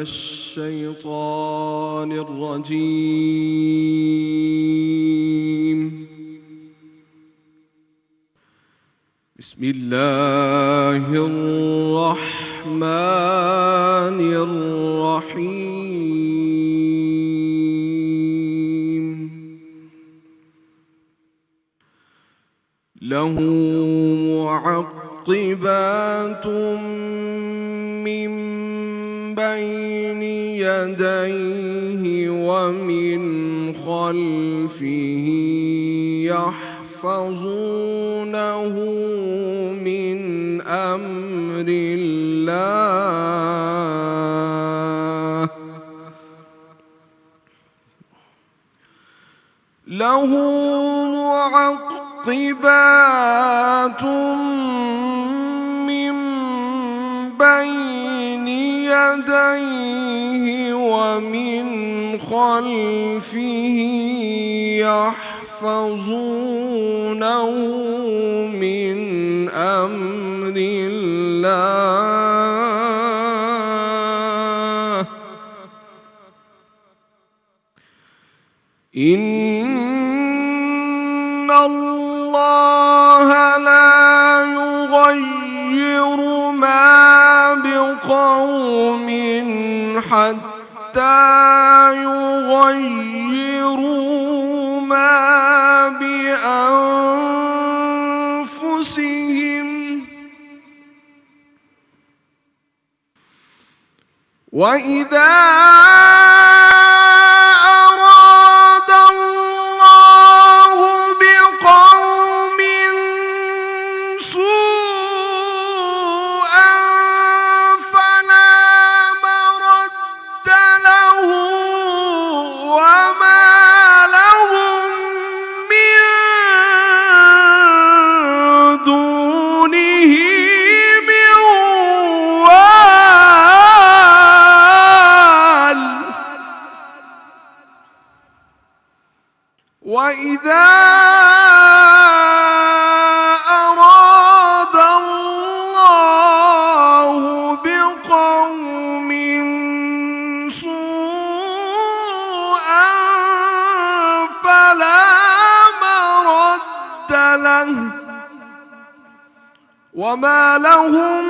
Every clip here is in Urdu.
الشيطان الرجيم. بسم الله الرحمن الرحيم. له معقبات من بين يديه ومن خلفه يحفظونه من أمر الله. له معقبات من بين يديه ومن خلفه يحفظونه من أمر الله. إن الله لا يغير ما بقوم حتى يغيروا ما بأنفسهم. وإذا أراد الله بقوم سوءا فلا مرد له وما لهم من دونه من وال. وإذا أراد الله بقوم سوءا فلا مرد له وما لهم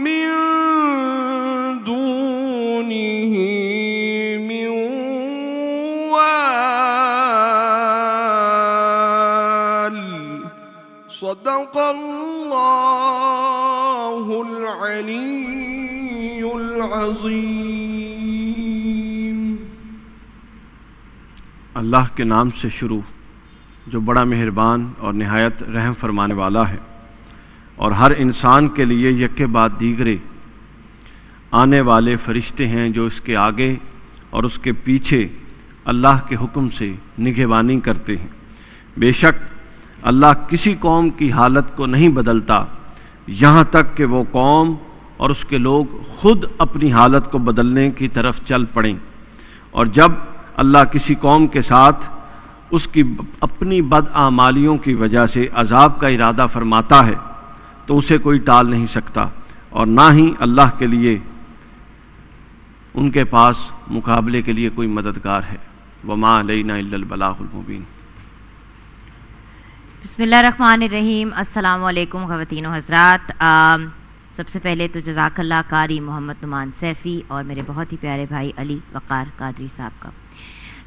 من دونه من وال. صدق الله العلي العظيم. اللہ کے نام سے شروع جو بڑا مہربان اور نہایت رحم فرمانے والا ہے، اور ہر انسان کے لیے یکے بعد دیگرے آنے والے فرشتے ہیں جو اس کے آگے اور اس کے پیچھے اللہ کے حکم سے نگہبانی کرتے ہیں. بے شک اللہ کسی قوم کی حالت کو نہیں بدلتا یہاں تک کہ وہ قوم اور اس کے لوگ خود اپنی حالت کو بدلنے کی طرف چل پڑیں. اور جب اللہ کسی قوم کے ساتھ اس کی اپنی بدعمالیوں کی وجہ سے عذاب کا ارادہ فرماتا ہے تو اسے کوئی ٹال نہیں سکتا، اور نہ ہی اللہ کے لیے ان کے پاس مقابلے کے لیے کوئی مددگار ہے. وما علینا الا البلاغ المبین. بسم اللہ الرحمن الرحیم. السلام علیکم خواتین و حضرات. سب سے پہلے تو جزاک اللہ قاری محمد نعمان سیفی اور میرے بہت ہی پیارے بھائی علی وقار قادری صاحب کا.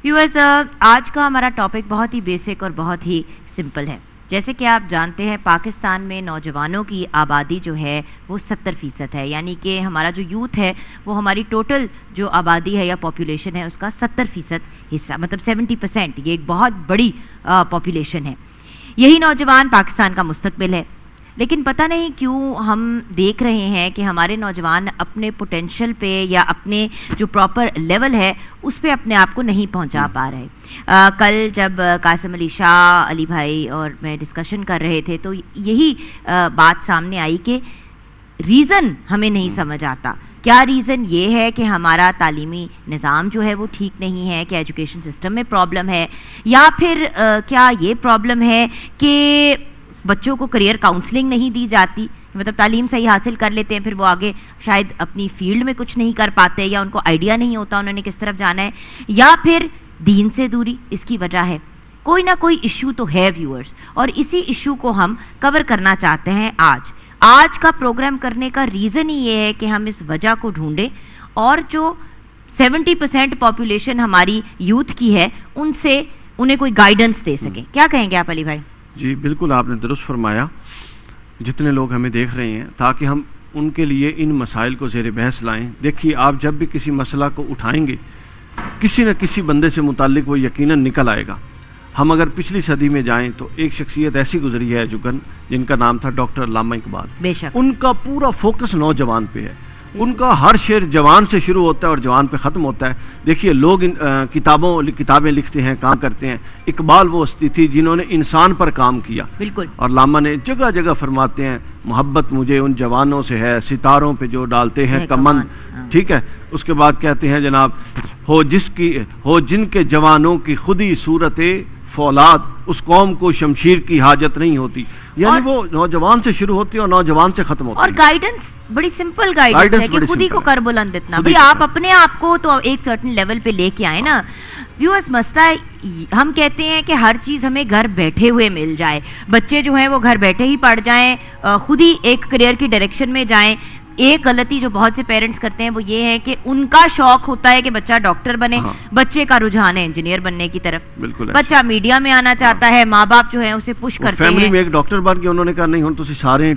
ویورز، آج کا ہمارا ٹاپک بہت ہی بیسک اور بہت ہی سمپل ہے. جیسے کہ آپ جانتے ہیں پاکستان میں نوجوانوں کی آبادی جو ہے وہ 70% ہے، یعنی کہ ہمارا جو یوتھ ہے وہ ہماری ٹوٹل جو آبادی ہے یا پاپولیشن ہے اس کا 70% حصہ، مطلب 70%. یہ ایک بہت بڑی پاپولیشن ہے. یہی نوجوان پاکستان کا مستقبل ہے. لیکن پتہ نہیں کیوں ہم دیکھ رہے ہیں کہ ہمارے نوجوان اپنے پوٹینشیل پہ یا اپنے جو پراپر لیول ہے اس پہ اپنے آپ کو نہیں پہنچا پا رہے. کل جب قاسم علی شاہ علی بھائی اور میں ڈسکشن کر رہے تھے تو یہی بات سامنے آئی کہ ریزن ہمیں نہیں سمجھ آتا. کیا ریزن یہ ہے کہ ہمارا تعلیمی نظام جو ہے وہ ٹھیک نہیں ہے، کہ ایجوکیشن سسٹم میں پرابلم ہے، یا پھر کیا یہ پرابلم ہے کہ بچوں کو کریئر کاؤنسلنگ نہیں دی جاتی، مطلب تعلیم صحیح حاصل کر لیتے ہیں، پھر وہ آگے شاید اپنی فیلڈ میں کچھ نہیں کر پاتے، یا ان کو آئیڈیا نہیں ہوتا انہوں نے کس طرف جانا ہے، یا پھر دین سے دوری اس کی وجہ ہے. کوئی نہ کوئی ایشو تو ہے ویورز، اور اسی ایشو کو ہم کور کرنا چاہتے ہیں آج کا پروگرام کرنے کا ریزن ہی یہ ہے کہ ہم اس وجہ کو ڈھونڈیں اور جو 70% پاپولیشن ہماری یوتھ کی ہے ان سے انہیں کوئی گائیڈنس دے سکیں. کیا کہیں گے آپ علی بھائی؟ جی بالکل آپ نے درست فرمایا. جتنے لوگ ہمیں دیکھ رہے ہیں تاکہ ہم ان کے لیے ان مسائل کو زیر بحث لائیں. دیکھیے آپ جب بھی کسی مسئلہ کو اٹھائیں گے کسی نہ کسی بندے سے متعلق وہ یقیناً نکل آئے گا. ہم اگر پچھلی صدی میں جائیں تو ایک شخصیت ایسی گزری ہے جن کا نام تھا ڈاکٹر علامہ اقبال. بے شک ان کا پورا فوکس نوجوان پہ ہے. ان کا ہر شعر جوان سے شروع ہوتا ہے اور جوان پہ ختم ہوتا ہے. دیکھیے لوگ کتابیں لکھتے ہیں، کام کرتے ہیں. اقبال وہ ہستی تھی جنہوں نے انسان پر کام کیا. بالکل. اور علامہ نے جگہ جگہ فرماتے ہیں محبت مجھے ان جوانوں سے ہے ستاروں پہ جو ڈالتے ہیں کمند. ٹھیک ہے. اس کے بعد کہتے ہیں جناب ہو جن کے جوانوں کی خودی صورت فولاد اس قوم کو شمشیر کی حاجت نہیں ہوتی. یعنی وہ نوجوان سے شروع ہوتی ہے اور نوجوان سے ختم ہوتی ہے. اور گائیڈنس بڑی سمپل گائیڈنس ہے کہ خود ہی کو کر بلند اتنا. بھئی آپ اپنے آپ کو تو ایک سرٹن لیول پہ لے کے آئے نا. ویورز مسئلہ ہم کہتے ہیں کہ ہر چیز ہمیں گھر بیٹھے ہوئے مل جائے. بچے جو ہیں وہ گھر بیٹھے ہی پڑھ جائیں، خود ہی ایک کریئر کی ڈائریکشن میں جائیں. ایک غلطی جو بہت سے پیرنٹس کرتے ہیں وہ یہ ہے کہ ان کا شوق ہوتا ہے کہ بچہ ڈاکٹر بنے، بچے کا رجحان ہے انجینئر بننے کی طرف. بالکل. بچہ میڈیا میں آنا چاہتا ہے، ماں باپ جو ہیں اسے پش کرتے ہیں. فیملی میں ایک ڈاکٹر بن کے انہوں نے کہا نہیں ہوں تسی سارے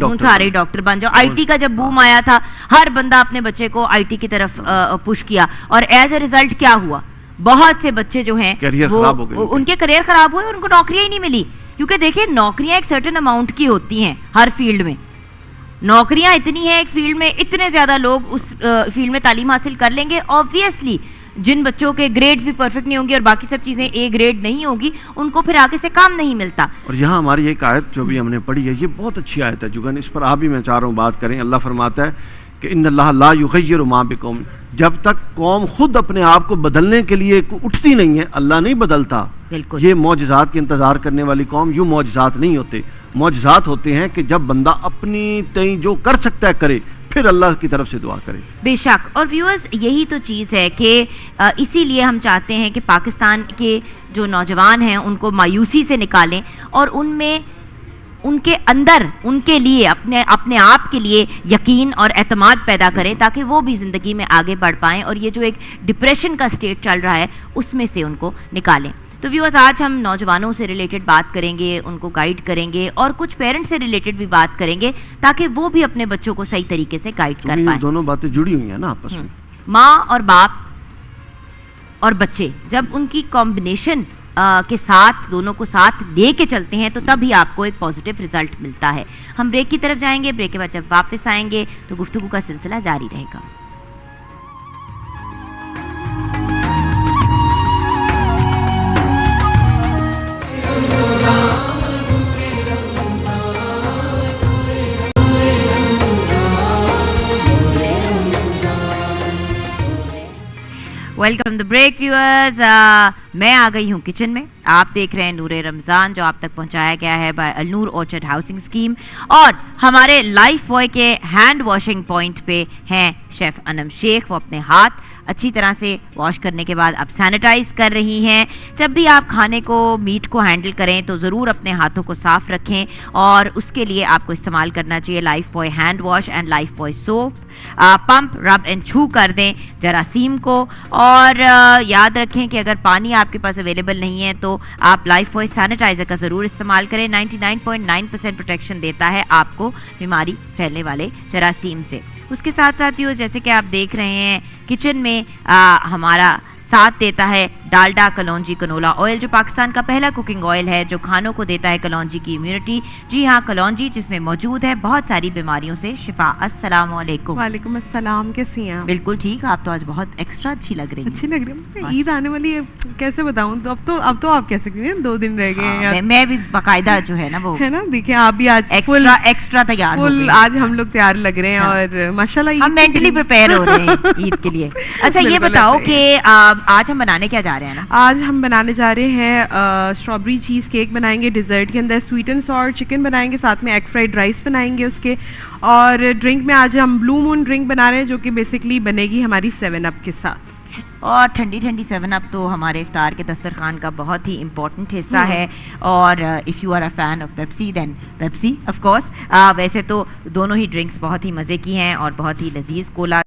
ڈاکٹر بن جاؤ. آئی ٹی کا جب بوم آیا تھا ہر بندہ اپنے بچے کو آئی ٹی کی طرف پش کیا، اور ایز اے ریزلٹ کیا ہوا؟ بہت سے بچے جو ہیں ان کے کریئر خراب ہوئے اور ان کو نوکریاں ہی نہیں ملی. کیونکہ دیکھیں نوکریاں ایک سرٹن اماؤنٹ کی ہوتی ہیں. ہر فیلڈ میں نوکریاں اتنی ہیں، ایک فیلڈ میں اتنے زیادہ لوگ اس فیلڈ میں تعلیم حاصل کر لیں گے. آبویسلی جن بچوں کے گریڈز بھی پرفیکٹ نہیں ہوں گے اور باقی سب چیزیں اے گریڈ نہیں ہوگی ان کو پھر آگے سے کام نہیں ملتا. اور یہاں ہماری ایک آیت جو بھی ہم نے پڑھی ہے یہ بہت اچھی آیت ہے جگن، اس پر آپ بھی میں چاہ رہا ہوں بات کریں. اللہ فرماتا ہے کہ ان اللہ لا یغیر ما بقوم، جب تک قوم خود اپنے آپ کو بدلنے کے لیے اٹھتی نہیں ہے اللہ نہیں بدلتا. بالکل. یہ معجزات کے انتظار کرنے والی قوم یوں معجزات نہیں ہوتے. معجزات ہوتے ہیں کہ جب بندہ اپنی تئیں جو کر سکتا ہے کرے، پھر اللہ کی طرف سے دعا کرے. بے شک. اور ویورز یہی تو چیز ہے کہ اسی لیے ہم چاہتے ہیں کہ پاکستان کے جو نوجوان ہیں ان کو مایوسی سے نکالیں اور ان میں ان کے اندر ان کے لیے اپنے آپ کے لیے یقین اور اعتماد پیدا کریں تاکہ وہ بھی زندگی میں آگے بڑھ پائیں اور یہ جو ایک ڈپریشن کا سٹیٹ چل رہا ہے اس میں سے ان کو نکالیں. تو ویورز آج ہم نوجوانوں سے ریلیٹڈ بات کریں گے، ان کو گائیڈ کریں گے اور کچھ پیرنٹس سے ریلیٹڈ بھی بات کریں گے تاکہ وہ بھی اپنے بچوں کو صحیح طریقے سے گائیڈ کر پائیں. دونوں باتیں جڑی ہوئی ہیں نا آپس میں. ماں اور باپ اور بچے جب ان کی کمبینیشن کے ساتھ دونوں کو ساتھ لے کے چلتے ہیں تو تب ہی آپ کو ایک پازیٹیو رزلٹ ملتا ہے. ہم بریک کی طرف جائیں گے. بریک کے بعد جب واپس آئیں گے تو گفتگو کا سلسلہ جاری رہے گا. Welcome the break viewers. میں آ گئی ہوں کچن میں. آپ دیکھ رہے ہیں نور رمضان جو آپ تک پہنچایا گیا ہے بائی النور اورچرڈ ہاؤسنگ اسکیم. اور ہمارے لائف بوائے کے ہینڈ واشنگ پوائنٹ پہ ہیں شیف انم شیخ. وہ اپنے ہاتھ اچھی طرح سے واش کرنے کے بعد اب سینیٹائز کر رہی ہیں. جب بھی آپ کھانے کو میٹ کو ہینڈل کریں تو ضرور اپنے ہاتھوں کو صاف رکھیں اور اس کے لیے آپ کو استعمال کرنا چاہیے Lifebuoy hand wash and Lifebuoy soap. Pump rub and چھو کر دیں جراثیم کو. اور یاد رکھیں کہ اگر پانی آپ کے پاس اویلیبل نہیں ہے تو آپ لائف بوائے سینیٹائزر کا ضرور استعمال کریں. 99.9% پروٹیکشن دیتا ہے آپ کو بیماری پھیلنے والے جراثیم سے. اس کے ساتھ ساتھ جیسے کہ آپ دیکھ رہے ہیں کچن میں ہمارا ساتھ دیتا ہے ڈالڈا کلونجی کنولا آئل جو پاکستان کا پہلا کوکنگ آئل ہے جو کھانوں کو دیتا ہے کلونجی کی امیونٹی. جی ہاں کلونجی جس میں موجود ہے بہت ساری بیماریوں سے شفا. السلام علیکم. وعلیکم السلام. کیسی ہیں آپ؟ بالکل ٹھیک. آپ تو آج بہت ایکسٹرا اچھی لگ رہی ہیں. اچھی لگ رہی ہے. عید آنے والی ہے کیسے بتاؤں. تو اب تو آپ کہہ سکتی ہیں 2 دن رہ گئے ہیں. میں بھی باقاعدہ جو ہے نا وہ ہے نا. دیکھیں آپ بھی آج ایکسٹرا تیار ہو گئی. آج ہم لوگ تیار لگ رہے ہیں اور ماشاءاللہ ہم مینٹلی پریپیئر ہو رہے ہیں عید کے لیے. اچھا یہ بتاؤ کہ آج ہم بنانے کیا جا رہے ہیں نا؟ آج ہم بنانے جا رہے ہیں اسٹرابری چیز کیک بنائیں گے ڈیزرٹ کے اندر, سویٹ اینڈ سور چکن بنائیں گے, ساتھ میں ایگ فرائیڈ رائس بنائیں گے اس کے, اور ڈرنک میں آج ہم بلو مون ڈرنک بنا رہے ہیں جو کہ بیسکلی بنے گی ہماری 7 اپ کے ساتھ. اور ٹھنڈی 7 اپ تو ہمارے افطار کے دسترخوان کا بہت ہی امپورٹنٹ حصہ ہے. اور if you are a fan of Pepsi then Pepsi of course. ویسے تو دونوں ہی ڈرنکس بہت ہی مزے کی ہیں اور بہت ہی لذیذ کولا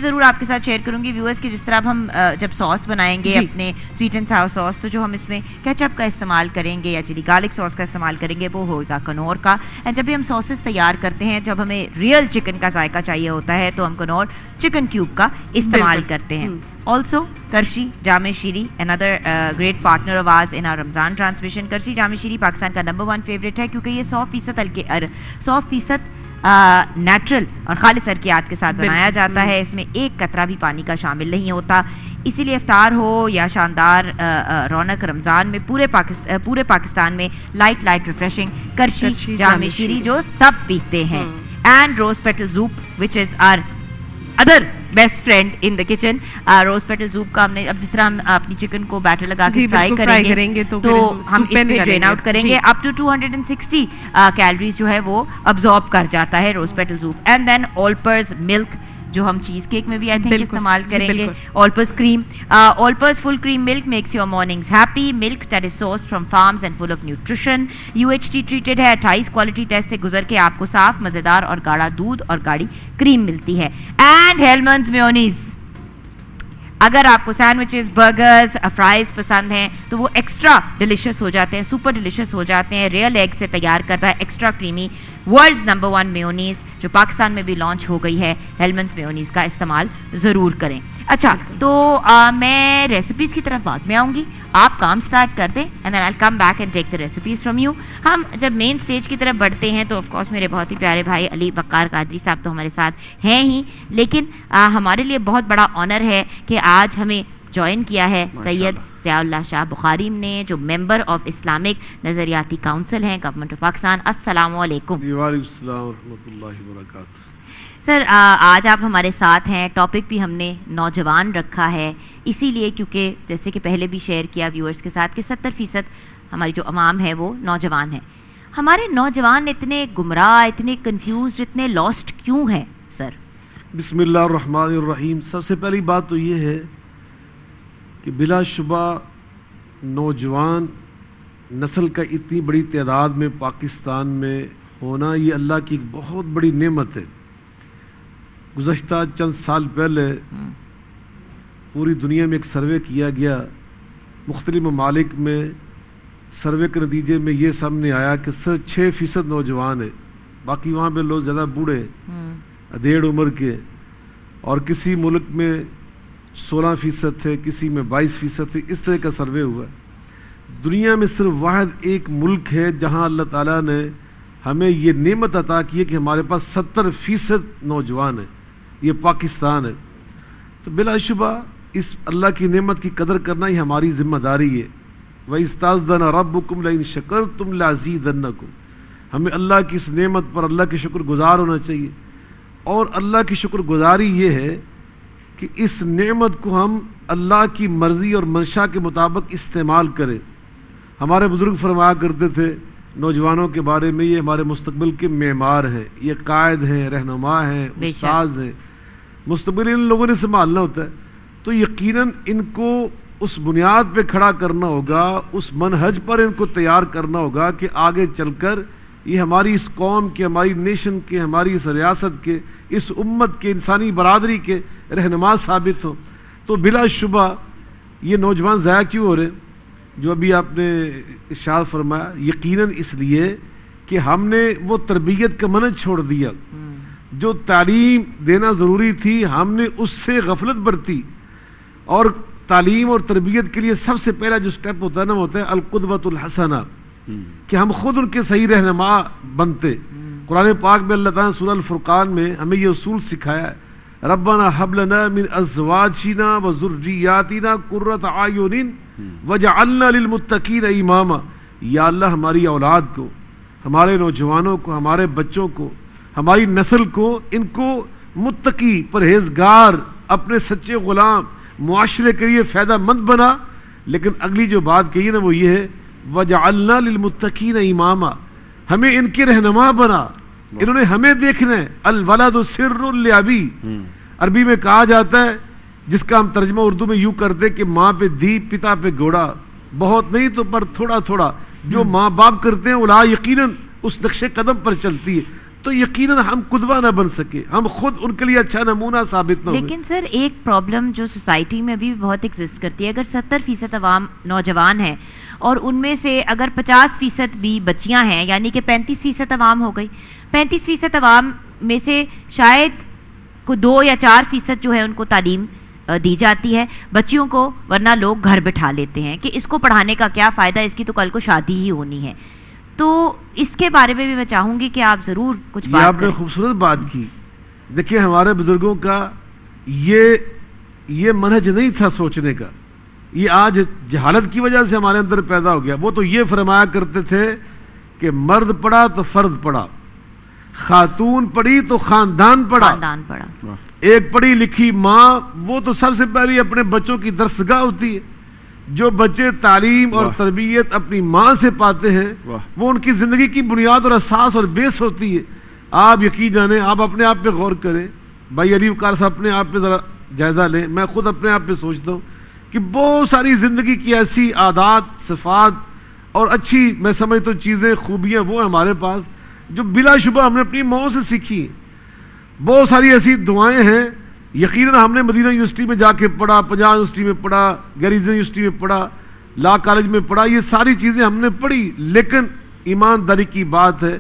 ضرور آپ کے ساتھ شیئر کروں گی ویورز کہ جس طرح اب ہم جب ساس بنائیں گے اپنے سویٹ اینڈ ساور ساس, تو جو ہم اس میں کیچپ کا استعمال کریں گے یا چلی گارلک ساس کا استعمال کریں گے وہ ہوگا کنور کا. اینڈ جب بھی ہم ساسز تیار کرتے ہیں, جب ہمیں ریئل چکن کا ذائقہ چاہیے ہوتا ہے تو ہم کنور چکن کیوب کا استعمال کرتے ہیں. Also Qarshi Jam-e-Shirin another great partner of ours in our Ramzan transmission. Qarshi Jam-e-Shirin Pakistan کا نمبر 1 فیوریٹ ہے کیونکہ یہ 100% 100% نیچرل اور خالص ارکیات کے ساتھ بنایا جاتا ہے. اس میں ایک قطرہ بھی پانی کا شامل نہیں ہوتا. اسی لیے افطار ہو یا شاندار رونق رمضان میں پورے پاکستان میں لائٹ ریفریشنگ کرشی جامع شیری جو سب پیتے ہیں. And rose petal soup which is our other best friend in the kitchen. Rose petal soup کا ہم نے اب جس طرح ہم اپنی چکن کو بیٹر لگا کے فرائی کریں گے تو ہم اس میں ڈرین آؤٹ کریں گے. اپ ٹو 260 کیلوریز جو ہے وہ ابزارب کر جاتا ہے روز پیٹل زوپ. اینڈ دین آلپرز ملک جو ہم چیز کیک میں بھی آئی تھنک استعمال کریں گے. Olper's cream, Olper's full cream milk makes your mornings happy. Milk that is sourced from farms and full of nutrition. UHT treated ہے. 28 کوالٹی ٹیسٹ سے گزر کے آپ کو صاف مزیدار اور گاڑھا دودھ اور گاڑھی کریم ملتی ہے. اینڈ ہیلمنز میونیز, اگر آپ کو سینڈوچز برگرز فرائز پسند ہیں تو وہ ایکسٹرا ڈیلیشیس ہو جاتے ہیں, سپر ڈیلیشیس ہو جاتے ہیں. ریئل ایگ سے تیار کرتا ہے ایکسٹرا کریمی ورلڈز نمبر 1 میونیز جو پاکستان میں بھی لانچ ہو گئی ہے. ہیلمنز میونیز کا استعمال ضرور کریں. اچھا تو میں ریسیپیز کی طرف بعد میں آؤں گی, آپ کام سٹارٹ کر دیں and then I come back and take the recipes from you. ہم جب مین اسٹیج کی طرف بڑھتے ہیں تو آف کورس میرے بہت ہی پیارے بھائی علی وقار قادری صاحب تو ہمارے ساتھ ہیں ہی, لیکن ہمارے لیے بہت بڑا آنر ہے کہ آج ہمیں جوائن کیا ہے سید ضیاء اللہ شاہ بخاری نے جو ممبر آف اسلامک نظریاتی کاؤنسل ہیں گورنمنٹ آف پاکستان. السلام علیکم. وعلیکم السلام ورحمۃ اللہ وبرکاتہ. سر آج آپ ہمارے ساتھ ہیں. ٹاپک بھی ہم نے نوجوان رکھا ہے اسی لیے کیونکہ جیسے کہ پہلے بھی شیئر کیا ویورز کے ساتھ کہ 70% ہماری جو عوام ہے وہ نوجوان ہیں. ہمارے نوجوان اتنے گمراہ, اتنے کنفیوزڈ, اتنے لاسٹ کیوں ہیں سر؟ بسم اللہ الرحمن الرحیم. سب سے پہلی بات تو یہ ہے کہ بلا شبہ نوجوان نسل کا اتنی بڑی تعداد میں پاکستان میں ہونا یہ اللہ کی ایک بہت بڑی نعمت ہے. گزشتہ چند سال پہلے پوری دنیا میں ایک سروے کیا گیا, مختلف ممالک میں سروے کے نتیجے میں یہ سامنے آیا کہ صرف 6% نوجوان ہیں, باقی وہاں پہ لوگ زیادہ بوڑھے ادھیڑ عمر کے, اور کسی ملک میں 16% تھے, کسی میں 22% تھے. اس طرح کا سروے ہوا. دنیا میں صرف واحد ایک ملک ہے جہاں اللہ تعالیٰ نے ہمیں یہ نعمت عطا کی ہے کہ ہمارے پاس 70% نوجوان ہیں, یہ پاکستان ہے. تو بلا شبہ اس اللہ کی نعمت کی قدر کرنا ہی ہماری ذمہ داری ہے. وَإِسْتَأْذَنَ رَبُّكُمْ لَئِن شَكَرْتُمْ لَأَزِيدَنَّكُمْ. ہمیں اللہ کی اس نعمت پر اللہ کے شکر گزار ہونا چاہیے, اور اللہ کی شکر گزاری یہ ہے کہ اس نعمت کو ہم اللہ کی مرضی اور منشا کے مطابق استعمال کریں. ہمارے بزرگ فرمایا کرتے تھے نوجوانوں کے بارے میں, یہ ہمارے مستقبل کے معمار ہیں, یہ قائد ہیں, رہنما ہیں, استاذ ہیں. مستقبل ان لوگوں نے سنبھالنا ہوتا ہے, تو یقیناً ان کو اس بنیاد پہ کھڑا کرنا ہوگا, اس منہج پر ان کو تیار کرنا ہوگا کہ آگے چل کر یہ ہماری اس قوم کے, ہماری نیشن کے, ہماری اس ریاست کے, اس امت کے, انسانی برادری کے رہنما ثابت ہوں. تو بلا شبہ یہ نوجوان ضائع کیوں ہو رہے ہیں جو ابھی آپ نے ارشاد فرمایا؟ یقیناً اس لیے کہ ہم نے وہ تربیت کا منہج چھوڑ دیا. جو تعلیم دینا ضروری تھی ہم نے اس سے غفلت برتی, اور تعلیم اور تربیت کے لیے سب سے پہلا جو سٹیپ ہوتا ہے نا وہ ہوتا ہے القدوۃ الحسنہ, کہ ہم خود ان کے صحیح رہنما بنتے. قرآن پاک میں اللہ تعالیٰ نے سورہ الفرقان میں ہمیں یہ اصول سکھایا ہے, ربنا حب لنا من ازواجنا وذریاتنا قرۃ اعین وجعلنا للمتقین اماما. یا اللہ ہماری اولاد کو, ہمارے نوجوانوں کو, ہمارے بچوں کو, ہماری نسل کو, ان کو متقی, پرہیزگار, اپنے سچے غلام معاشرے کے لیے فائدہ مند بنا. لیکن اگلی جو بات کہی نا وہ یہ ہے وَجَعَلْنَا لِلْمُتَّقِينَ إِمَامًا, ہمیں ان کے رہنما بنا, انہوں نے ہمیں دیکھنا ہے. الولد سر لابی, عربی میں کہا جاتا ہے جس کا ہم ترجمہ اردو میں یوں کرتے کہ ماں پہ دیپ پتا پہ گھوڑا, بہت نہیں تو پر تھوڑا تھوڑا جو ماں باپ کرتے ہیں اولا یقیناً اس نقش قدم پر چلتی ہے. تو یقیناً ہم قدوہ نہ بن سکے, ہم خود ان کے لیے اچھا نمونہ ثابت نہ ہوئے. لیکن سر ایک پرابلم جو سوسائٹی میں ابھی بہت ایگزسٹ کرتی ہے, اگر 70% عوام نوجوان ہیں اور ان میں سے اگر 50% بھی بچیاں ہیں, یعنی کہ 35% عوام ہو گئی. 35% عوام میں سے شاید کو 2 یا 4% جو ہے ان کو تعلیم دی جاتی ہے بچیوں کو, ورنہ لوگ گھر بٹھا لیتے ہیں کہ اس کو پڑھانے کا کیا فائدہ, اس کی تو کل کو شادی ہی ہونی ہے. تو اس کے بارے میں بھی میں چاہوں گی کہ آپ ضرور کچھ بات آپ نے خوبصورت بات کی. دیکھیں ہمارے بزرگوں کا یہ منہج نہیں تھا سوچنے کا, یہ آج جہالت کی وجہ سے ہمارے اندر پیدا ہو گیا. وہ تو یہ فرمایا کرتے تھے کہ مرد پڑھا تو فرد پڑھا, خاتون پڑھی تو خاندان پڑھا. ایک پڑھی لکھی ماں وہ تو سب سے پہلے اپنے بچوں کی درسگاہ ہوتی ہے. جو بچے تعلیم اور تربیت اپنی ماں سے پاتے ہیں وہ ان کی زندگی کی بنیاد اور اساس اور بیس ہوتی ہے. آپ یقین جانیں, آپ اپنے آپ پہ غور کریں, بھائی علی وقار صاحب اپنے آپ پہ ذرا جائزہ لیں. میں خود اپنے آپ پہ سوچتا ہوں کہ بہت ساری زندگی کی ایسی عادات صفات اور اچھی میں سمجھتا ہوں چیزیں خوبیاں وہ ہمارے پاس جو بلا شبہ ہم نے اپنی ماں سے سیکھی ہیں. بہت ساری ایسی دعائیں ہیں, یقیناً ہم نے مدینہ یونیورسٹی میں جا کے پڑھا, پنجاب یونیورسٹی میں پڑھا, گریزن یونیورسٹی میں پڑھا, لا کالج میں پڑھا, یہ ساری چیزیں ہم نے پڑھی. لیکن ایمانداری کی بات ہے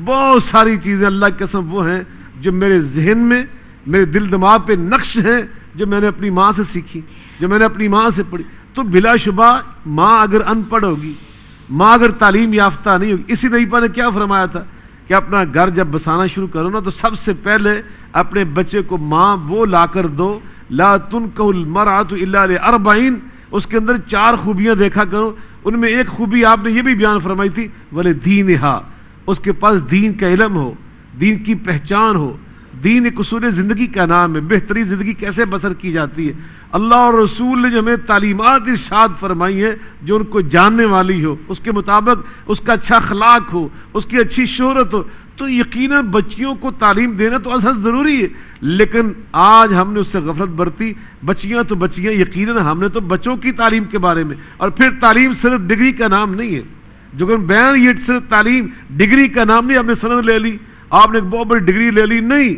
بہت ساری چیزیں اللہ کی قسم وہ ہیں جو میرے ذہن میں میرے دل دماغ پہ نقش ہیں جو میں نے اپنی ماں سے سیکھی, جو میں نے اپنی ماں سے پڑھی. تو بلا شبہ ماں اگر ان پڑھ ہوگی, ماں اگر تعلیم یافتہ نہیں ہوگی, اسی نبی پاک نے کیا فرمایا تھا کہ اپنا گھر جب بسانا شروع کرو نا تو سب سے پہلے اپنے بچے کو ماں وہ لا کر دو, لا تنکح المرأة الا لأربعین, اس کے اندر 4 خوبیاں دیکھا کرو. ان میں ایک خوبی آپ نے یہ بھی بیان فرمائی تھی وَلِدِينِهَا, اس کے پاس دین کا علم ہو, دین کی پہچان ہو. دین ایک اصول زندگی کا نام ہے, بہترین زندگی کیسے بسر کی جاتی ہے. اللہ اور رسول نے جو ہمیں تعلیمات ارشاد فرمائی ہے جو ان کو جاننے والی ہو, اس کے مطابق اس کا اچھا اخلاق ہو, اس کی اچھی شہرت ہو, تو یقیناً بچیوں کو تعلیم دینا تو ازحد ضروری ہے. لیکن آج ہم نے اس سے غفلت برتی. بچیاں تو بچیاں, یقیناً ہم نے تو بچوں کی تعلیم کے بارے میں, اور پھر تعلیم صرف ڈگری کا نام نہیں ہے جو کہ بیان, یہ صرف تعلیم ڈگری کا نام نہیں, آپ نے سند لے لی, آپ نے ایک بہت بڑی ڈگری لے لی, نہیں.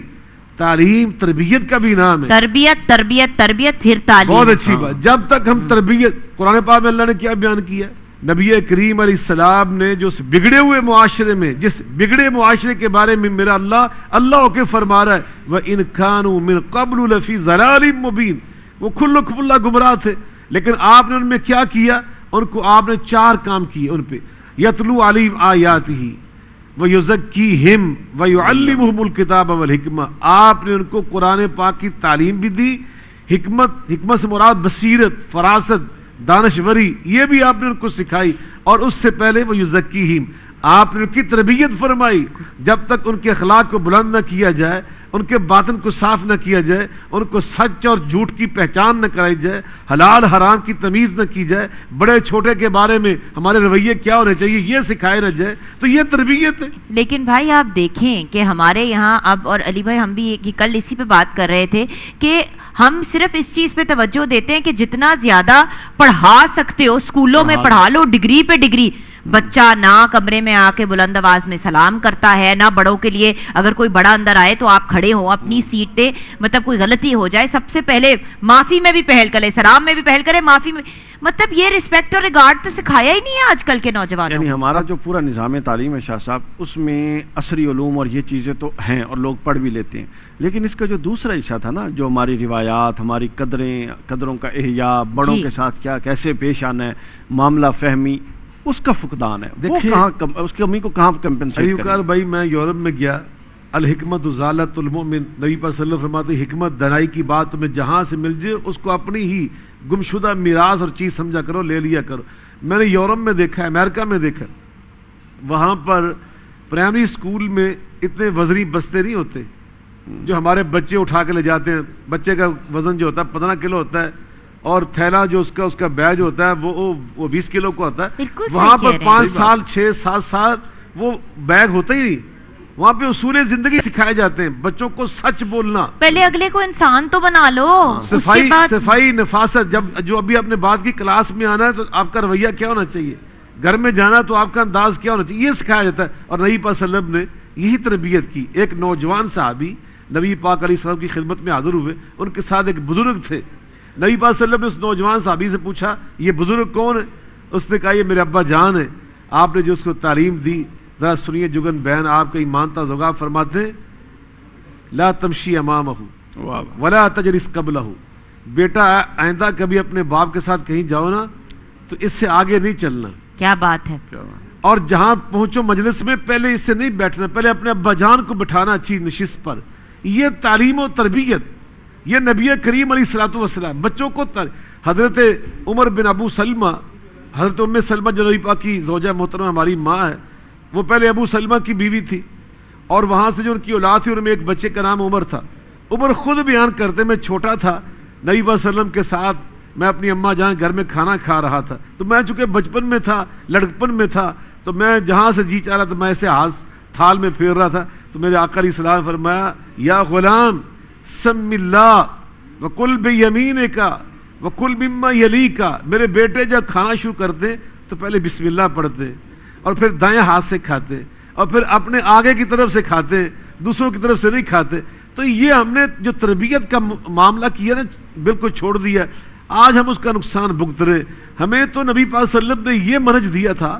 تعلیم تربیت کا بھی نام ہے. تربیت تربیت تربیت پھر تعلیم. بہت اچھی بات. جب تک ہم تربیت, قرآن پاک میں اللہ نے کیا بیان کیا, نبی کریم علیہ السلام نے جو اس بگڑے ہوئے معاشرے میں, جس بگڑے معاشرے کے بارے میں میرا اللہ کے فرما رہا ہے وَإِن كَانُوا مِن قَبْلُ لَفِي ضَلَالٍ مُبِينٍ, وہ کھلا گمراہ تھے. لیکن آپ نے ان میں کیا کیا, ان کو آپ نے 4 کام کیے ان پہ. یتلو علیہم آیاتہ وَيُزَكِّيهِمْ وَيُعَلِّمُهُمُ الْكِتَابَ وَالْحِکْمَةَ, آپ نے ان کو قرآن پاک کی تعلیم بھی دی. حکمت سے مراد بصیرت, فراست, دانشوری, یہ بھی آپ نے ان کو سکھائی. اور اس سے پہلے وَيُزَكِّيهِمْ, آپ نے ان کی تربیت فرمائی. جب تک ان کے اخلاق کو بلند نہ کیا جائے, ان کے باطن کو صاف نہ کیا جائے, ان کو سچ اور جھوٹ کی پہچان نہ کرائی جائے, حلال حرام کی تمیز نہ کی جائے, بڑے چھوٹے کے بارے میں ہمارے رویے کیا ہونے چاہیے یہ سکھائے نہ جائے, تو یہ تربیت ہے. لیکن بھائی آپ دیکھیں کہ ہمارے یہاں اب, اور علی بھائی ہم بھی کل اسی پہ بات کر رہے تھے کہ ہم صرف اس چیز پہ توجہ دیتے ہیں کہ جتنا زیادہ پڑھا سکتے ہو اسکولوں میں پڑھا لو, ڈگری پہ ڈگری. بچہ نہ کمرے میں آ کے بلند آواز میں سلام کرتا ہے, نہ بڑوں کے لیے اگر کوئی بڑا اندر آئے تو آپ کھڑے ہو اپنی سیٹ پہ, مطلب کوئی غلطی ہو جائے سب سے پہلے معافی میں بھی پہل کرے, سلام میں بھی پہل کرے, معافی میں, مطلب یہ رسپیکٹ اور ریگارڈ تو سکھایا ہی نہیں ہے آج کل کے نوجوانوں. یعنی ہمارا جو پورا نظام تعلیم ہے شاہ صاحب, اس میں عصری علوم اور یہ چیزیں تو ہیں اور لوگ پڑھ بھی لیتے ہیں, لیکن اس کا جو دوسرا حصہ تھا نا, جو ہماری روایات, ہماری قدروں کا احیاء, بڑوں کے ساتھ کیسے پیش آنا ہے, معاملہ فہمی, اس کا فقدان ہے. وہ کہاں, اس کی کمی کو کہاں کمپنسیٹ کریں. بھائی میں یورپ میں گیا, الحکمت ذالت المؤمن, نبی پاک صلی اللہ علیہ وسلم فرماتے ہیں حکمت دنائی کی بات تمہیں جہاں سے مل جائے اس کو اپنی ہی گمشدہ میراث اور چیز سمجھا کرو, لے لیا کرو. میں نے یورپ میں دیکھا, امریکہ میں دیکھا, وہاں پر پرائمری اسکول میں اتنے وزری بستے نہیں ہوتے, جو ہمارے بچے اٹھا کے لے جاتے ہیں. بچے کا وزن جو ہوتا ہے 15 کلو ہوتا ہے اور تھیلا جو اس کا بیج ہوتا ہے وہ 20 کلو کا ہوتا ہے. وہاں پر 5 سال 6 7 سال وہ بیگ ہوتا ہی نہیں. وہاں پہ اصول زندگی سکھائے جاتے ہیں. بچوں کو سچ بولنا, پہلے اگلے کو انسان تو بنا لو, صفائی نفاست. جو ابھی آپ نے بات کی کلاس میں آنا ہے تو آپ کا رویہ کیا ہونا چاہیے, گھر میں جانا تو آپ کا انداز کیا ہونا چاہیے, یہ سکھایا جاتا ہے. اور نبی پاک صلی اللہ علیہ وسلم نے یہی تربیت کی. ایک نوجوان صحابی نبی پاک علیہ السلام کی خدمت میں حاضر ہوئے. ان کے ساتھ ایک بزرگ تھے. نبی پاک صلی اللہ علیہ وسلم نے اس نوجوان صحابی سے پوچھا یہ بزرگ کون ہے؟ اس نے کہا یہ میرے ابا جان ہے. آپ نے جو اس کو تعلیم دی ذرا سنیے جگن بہن, آپ کا ایمان تازہ ہوگا. آپ فرماتے ہیں لا تمشی امامہ ولا تجلس قبلہ. بیٹا آئندہ کبھی اپنے باپ کے ساتھ کہیں جاؤ نا تو اس سے آگے نہیں چلنا. کیا بات ہے. اور جہاں پہنچو مجلس میں پہلے اس سے نہیں بیٹھنا, پہلے اپنے ابا جان کو بٹھانا اچھی نشست پر. یہ تعلیم و تربیت یہ نبی کریم علیہ الصلوۃ والسلام بچوں کو حضرت عمر بن ابو سلمہ, حضرت ام سلمہ جو نبی پاک کی زوجہ محترمہ ہماری ماں ہے, وہ پہلے ابو سلمہ کی بیوی تھی اور وہاں سے جو ان کی اولاد تھی ان میں ایک بچے کا نام عمر تھا. عمر خود بیان کرتے میں چھوٹا تھا, نبی صلی اللہ علیہ وسلم کے ساتھ میں اپنی اماں جان گھر میں کھانا کھا رہا تھا. تو میں چونکہ بچپن میں تھا, لڑکپن میں تھا, تو میں جہاں سے جی چاہ رہا تھا میں ایسے ہاتھ تھال میں پھیر رہا تھا. تو میرے آقا علیہ السلام فرمایا یا غلام سم اللہ وکل بیمینک وکل مما یلیک. میرے بیٹے جب کھانا شروع کرتے تو پہلے بسم اللہ پڑھتے اور پھر دائیں ہاتھ سے کھاتے اور پھر اپنے آگے کی طرف سے کھاتے, دوسروں کی طرف سے نہیں کھاتے. تو یہ ہم نے جو تربیت کا معاملہ کیا نا بالکل چھوڑ دیا. آج ہم اس کا نقصان بھگت رہے. ہمیں تو نبی پاک صلی اللہ علیہ وسلم نے یہ منہج دیا تھا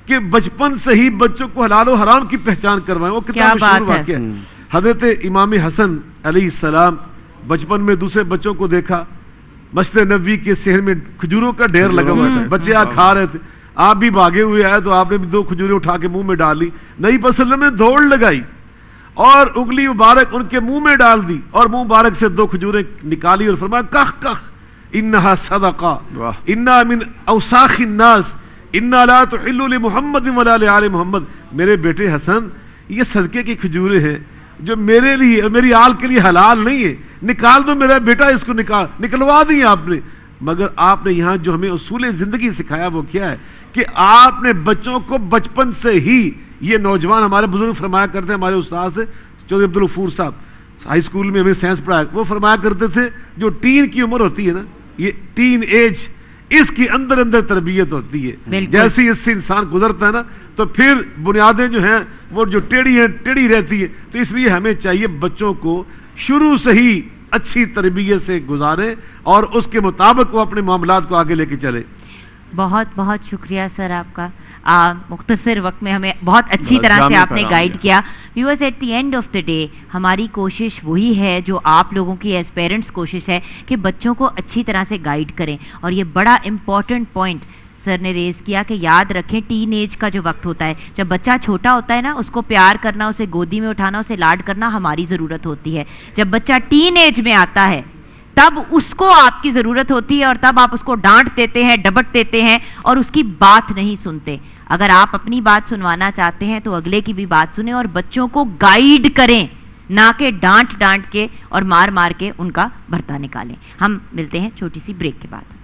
کہ بچپن سے ہی بچوں کو حلال و حرام کی پہچان کروائیں. وہ کتنا مشہور واقعہ ہے. حضرت امام حسن علیہ السلام بچپن میں دوسرے بچوں کو دیکھا, مسجد نبوی کے صحن میں کھجوروں کا ڈھیر لگا ہوا تھا, بچے آ کھا رہے تھے, آپ بھی بھاگے ہوئے آئے تو آپ نے بھی 2 کھجوریں اٹھا کے منہ میں ڈال لی. نبی پاک صلی اللہ علیہ وسلم نے دوڑ لگائی اور انگلی مبارک ان کے منہ میں ڈال دی اور منہ مبارک سے 2 کھجوریں نکالی اور فرمایا کخ کخ انہا صدقہ انہا من اوساخ الناس انہا لا تحل لمحمد ولا لآل محمد. میرے بیٹے حسن یہ صدقے کی کھجوریں ہیں جو میرے لیے اور میری آل کے لیے حلال نہیں ہے, نکال دو میرا بیٹا, اس کو نکلوا دی آپ نے. مگر آپ نے یہاں جو ہمیں اصول زندگی سکھایا وہ کیا ہے کہ آپ نے بچوں کو بچپن سے ہی, یہ نوجوان ہمارے بزرگ فرمایا کرتے ہیں, ہمارے استاد سے چودھری عبدالغفور صاحب ہائی اسکول میں ہمیں سائنس پڑھایا, وہ فرمایا کرتے تھے جو ٹین کی عمر ہوتی ہے نا, یہ ٹین ایج, اس کی اندر اندر تربیت ہوتی ہے. جیسے اس سے انسان گزرتا ہے نا تو پھر بنیادیں جو ہیں وہ جو ٹیڑھی ہیں ٹیڑھی رہتی ہے. تو اس لیے ہمیں چاہیے بچوں کو شروع سے ہی اچھی تربیت سے گزاریں اور اس کے مطابق وہ اپنے معاملات کو آگے لے کے چلے. بہت بہت شکریہ سر آپ کا. مختصر وقت میں ہمیں بہت اچھی طرح سے آپ نے گائیڈ کیا. Viewers at the end of the day ہماری کوشش وہی ہے جو آپ لوگوں کی ایز پیرنٹس کوشش ہے کہ بچوں کو اچھی طرح سے گائیڈ کریں. اور یہ بڑا امپورٹنٹ پوائنٹ سر نے ریز کیا کہ یاد رکھیں ٹین ایج کا جو وقت ہوتا ہے, جب بچہ چھوٹا ہوتا ہے نا اس کو پیار کرنا, اسے گودی میں اٹھانا, اسے لاڈ کرنا ہماری ضرورت ہوتی ہے. جب بچہ ٹین ایج میں آتا ہے تب اس کو آپ کی ضرورت ہوتی ہے اور تب آپ اس کو ڈانٹ دیتے ہیں, ڈبٹ دیتے ہیں اور اس کی بات نہیں سنتے. اگر آپ اپنی بات سنوانا چاہتے ہیں تو اگلے کی بھی بات سنیں اور بچوں کو گائیڈ کریں, نہ کہ ڈانٹ کے اور مار کے ان کا بھرتا نکالیں. ہم ملتے ہیں چھوٹی سی بریک کے بعد.